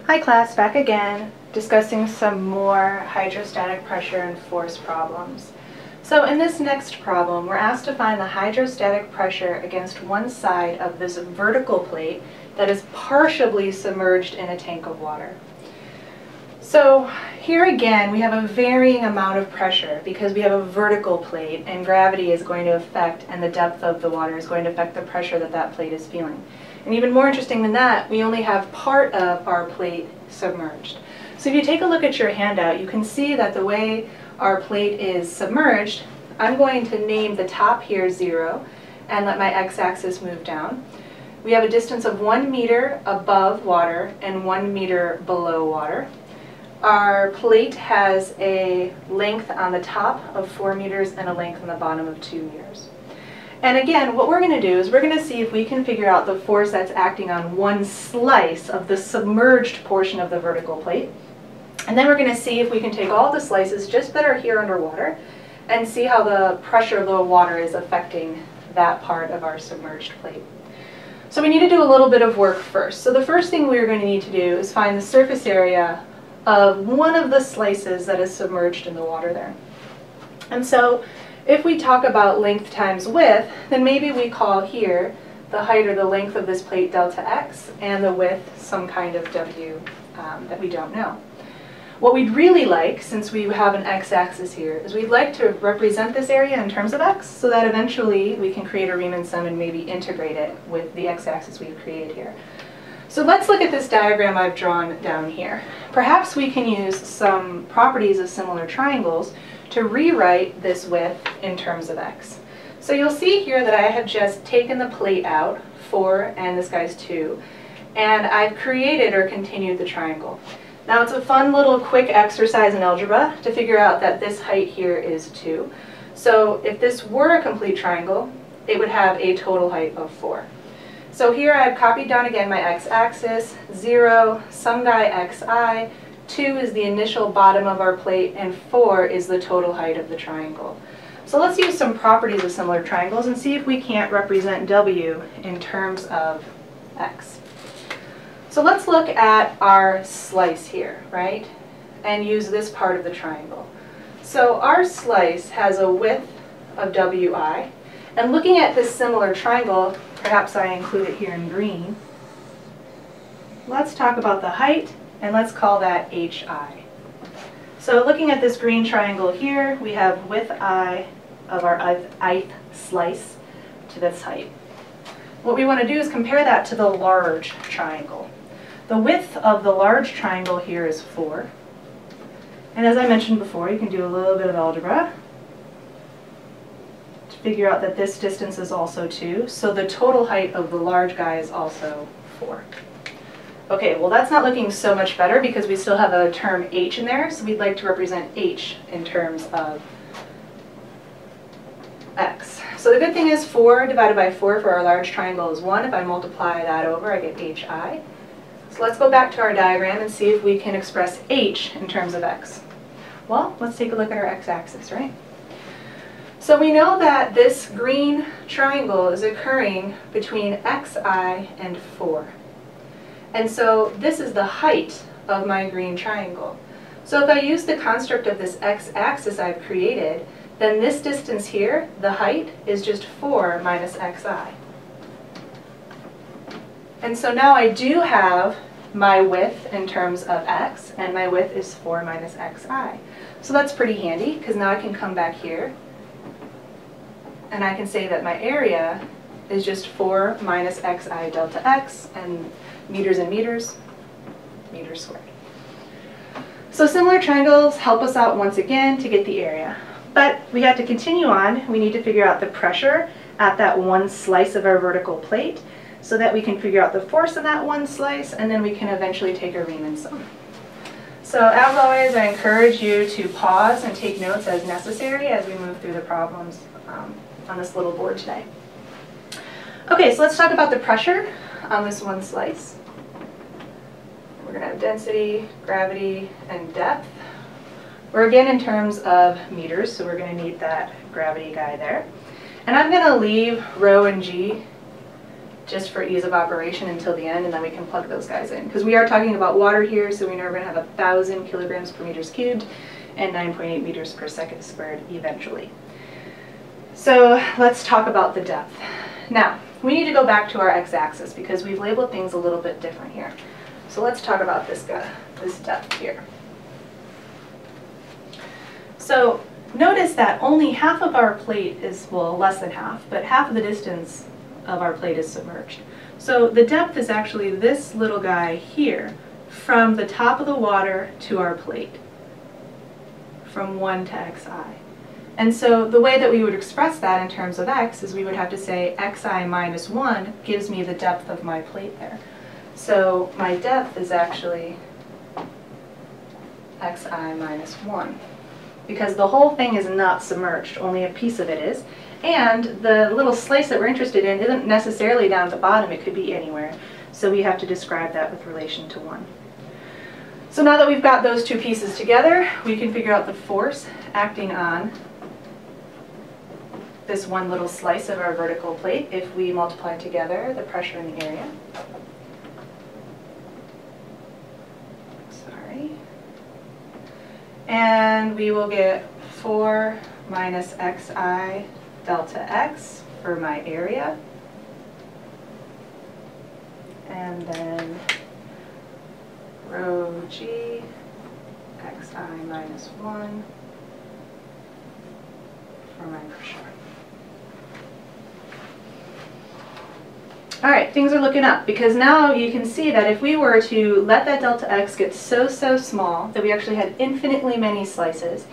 Hi class, back again, discussing some more hydrostatic pressure and force problems. So in this next problem, we're asked to find the hydrostatic pressure against one side of this vertical plate that is partially submerged in a tank of water. So here again, we have a varying amount of pressure because we have a vertical plate and gravity is going to affect, and the depth of the water is going to affect the pressure that that plate is feeling. And even more interesting than that, we only have part of our plate submerged. So if you take a look at your handout, you can see that the way our plate is submerged, I'm going to name the top here 0 and let my x-axis move down. We have a distance of 1 meter above water and 1 meter below water. Our plate has a length on the top of 4 meters and a length on the bottom of 2 meters. And again, what we're going to do is we're going to see if we can figure out the force that's acting on one slice of the submerged portion of the vertical plate. And then we're going to see if we can take all the slices just that are here underwater and see how the pressure of the water is affecting that part of our submerged plate. So we need to do a little bit of work first. So the first thing we're going to need to do is find the surface area of one of the slices that is submerged in the water there. And so if we talk about length times width, then maybe we call here the height or the length of this plate delta x and the width some kind of w that we don't know. What we'd really like, since we have an x-axis here, is we'd like to represent this area in terms of x so that eventually we can create a Riemann sum and maybe integrate it with the x-axis we've created here. So let's look at this diagram I've drawn down here. Perhaps we can use some properties of similar triangles to rewrite this width in terms of x. So you'll see here that I have just taken the plate out, 4, and this guy's 2, and I've created or continued the triangle. Now it's a fun little quick exercise in algebra to figure out that this height here is 2. So if this were a complete triangle, it would have a total height of 4. So here I've copied down again my x-axis, 0, some guy xi, 2 is the initial bottom of our plate, and 4 is the total height of the triangle. So let's use some properties of similar triangles and see if we can't represent w in terms of x. So let's look at our slice here, right? And use this part of the triangle. So our slice has a width of wi, and looking at this similar triangle, perhaps I include it here in green, let's talk about the height, and let's call that hi. So looking at this green triangle here, we have width I of our ith slice to this height. What we want to do is compare that to the large triangle. The width of the large triangle here is 4. And as I mentioned before, you can do a little bit of algebra to figure out that this distance is also 2. So the total height of the large guy is also 4. Okay, well that's not looking so much better because we still have a term h in there, so we'd like to represent h in terms of x. So the good thing is 4 divided by 4 for our large triangle is 1. If I multiply that over, I get hi. So let's go back to our diagram and see if we can express h in terms of x. Well, let's take a look at our x-axis, right? So we know that this green triangle is occurring between xi and 4. And so this is the height of my green triangle. So if I use the construct of this x-axis I've created, then this distance here, the height, is just 4 minus xi. And so now I do have my width in terms of x, and my width is 4 minus xi. So that's pretty handy, because now I can come back here, and I can say that my area is just 4 minus xi delta x, and meters and meters, meters squared. So similar triangles help us out once again to get the area. But we have to continue on. We need to figure out the pressure at that one slice of our vertical plate so that we can figure out the force of that one slice, and then we can eventually take a Riemann sum. So as always, I encourage you to pause and take notes as necessary as we move through the problems on this little board today. Okay, so let's talk about the pressure on this one slice. We're going to have density, gravity, and depth. We're again in terms of meters, so we're going to need that gravity guy there. And I'm going to leave rho and g just for ease of operation until the end, and then we can plug those guys in. Because we are talking about water here, so we know we're going to have 1,000 kilograms per meters cubed and 9.8 meters per second squared eventually. So let's talk about the depth. Now, we need to go back to our x-axis because we've labeled things a little bit different here. So let's talk about this guy, this depth here. So notice that only half of our plate is, well, less than half, but half of the distance of our plate is submerged. So the depth is actually this little guy here from the top of the water to our plate, from 1 to xi. And so the way that we would express that in terms of x is we would have to say xi minus 1 gives me the depth of my plate there. So my depth is actually xi minus 1. Because the whole thing is not submerged, only a piece of it is. And the little slice that we're interested in isn't necessarily down at the bottom, it could be anywhere. So we have to describe that with relation to 1. So now that we've got those two pieces together, we can figure out the force acting on this one little slice of our vertical plate if we multiply together the pressure in the area. Sorry. And we will get 4 minus xi delta x for my area. And then rho g xi minus 1 for my pressure. All right, things are looking up because now you can see that if we were to let that delta x get so small that we actually had infinitely many slices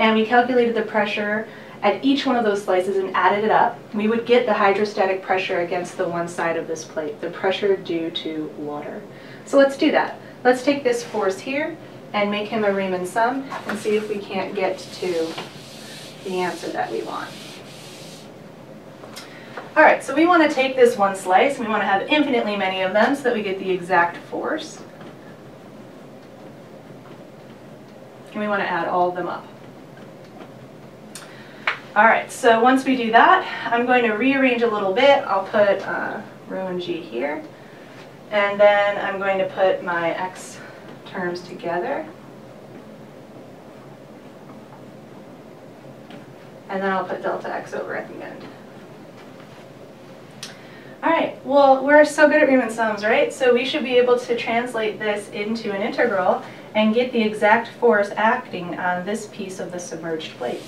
and we calculated the pressure at each one of those slices and added it up, we would get the hydrostatic pressure against the one side of this plate, the pressure due to water. So let's do that. Let's take this force here and make him a Riemann sum and see if we can't get to the answer that we want. All right, so we want to take this one slice, and we want to have infinitely many of them so that we get the exact force. And we want to add all of them up. All right, so once we do that, I'm going to rearrange a little bit. I'll put rho and g here, and then I'm going to put my x terms together. And then I'll put delta x over at the end. All right, well, we're so good at Riemann sums, right? So we should be able to translate this into an integral and get the exact force acting on this piece of the submerged plate.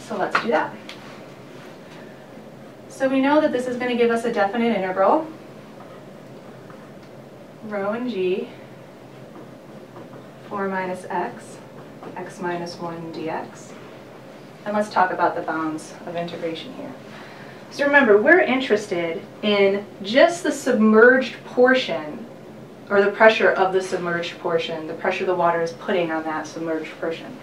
So let's do that. So we know that this is going to give us a definite integral, rho and g, 4 minus x minus 1 dx. And let's talk about the bounds of integration here. So remember, we're interested in just the submerged portion, or the pressure of the submerged portion, the pressure the water is putting on that submerged portion.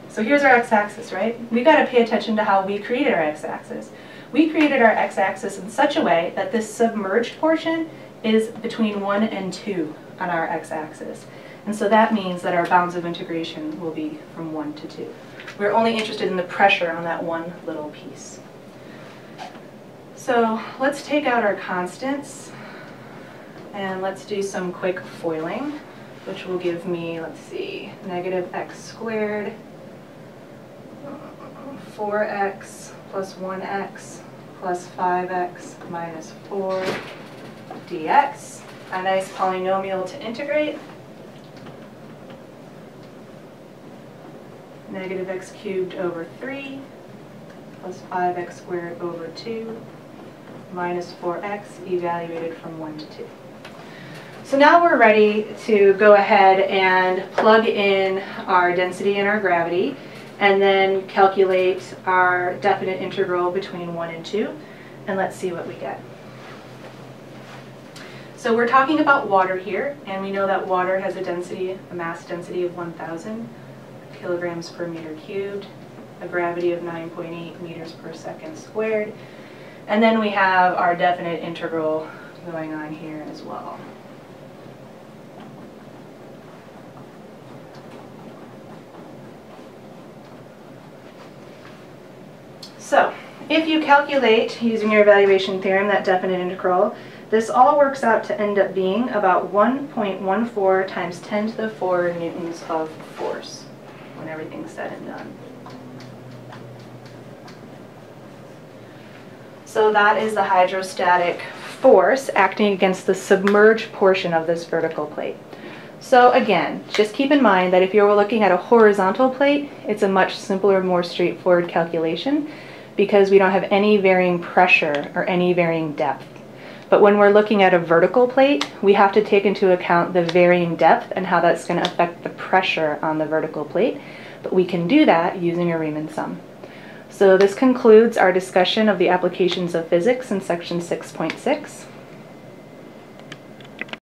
So here's our x-axis, right? We've got to pay attention to how we created our x-axis. We created our x-axis in such a way that this submerged portion is between 1 and 2 on our x-axis. And so that means that our bounds of integration will be from 1 to 2. We're only interested in the pressure on that one little piece. So let's take out our constants and let's do some quick foiling, which will give me, let's see, negative x squared, 4x plus 1x plus 5x minus 4 dx, a nice polynomial to integrate. Negative x cubed over 3 plus 5x squared over 2 minus 4x evaluated from 1 to 2. So now we're ready to go ahead and plug in our density and our gravity and then calculate our definite integral between 1 and 2, and let's see what we get. So we're talking about water here, and we know that water has a mass density of 1,000 kilograms per meter cubed, a gravity of 9.8 meters per second squared, and then we have our definite integral going on here as well. So if you calculate, using your evaluation theorem, that definite integral, this all works out to end up being about 1.14 times 10 to the 4 newtons of force when everything's said and done. So that is the hydrostatic force acting against the submerged portion of this vertical plate. So again, just keep in mind that if you were looking at a horizontal plate, it's a much simpler, more straightforward calculation because we don't have any varying pressure or any varying depth. But when we're looking at a vertical plate, we have to take into account the varying depth and how that's going to affect the pressure on the vertical plate. But we can do that using a Riemann sum. So this concludes our discussion of the applications of physics in section 6.6.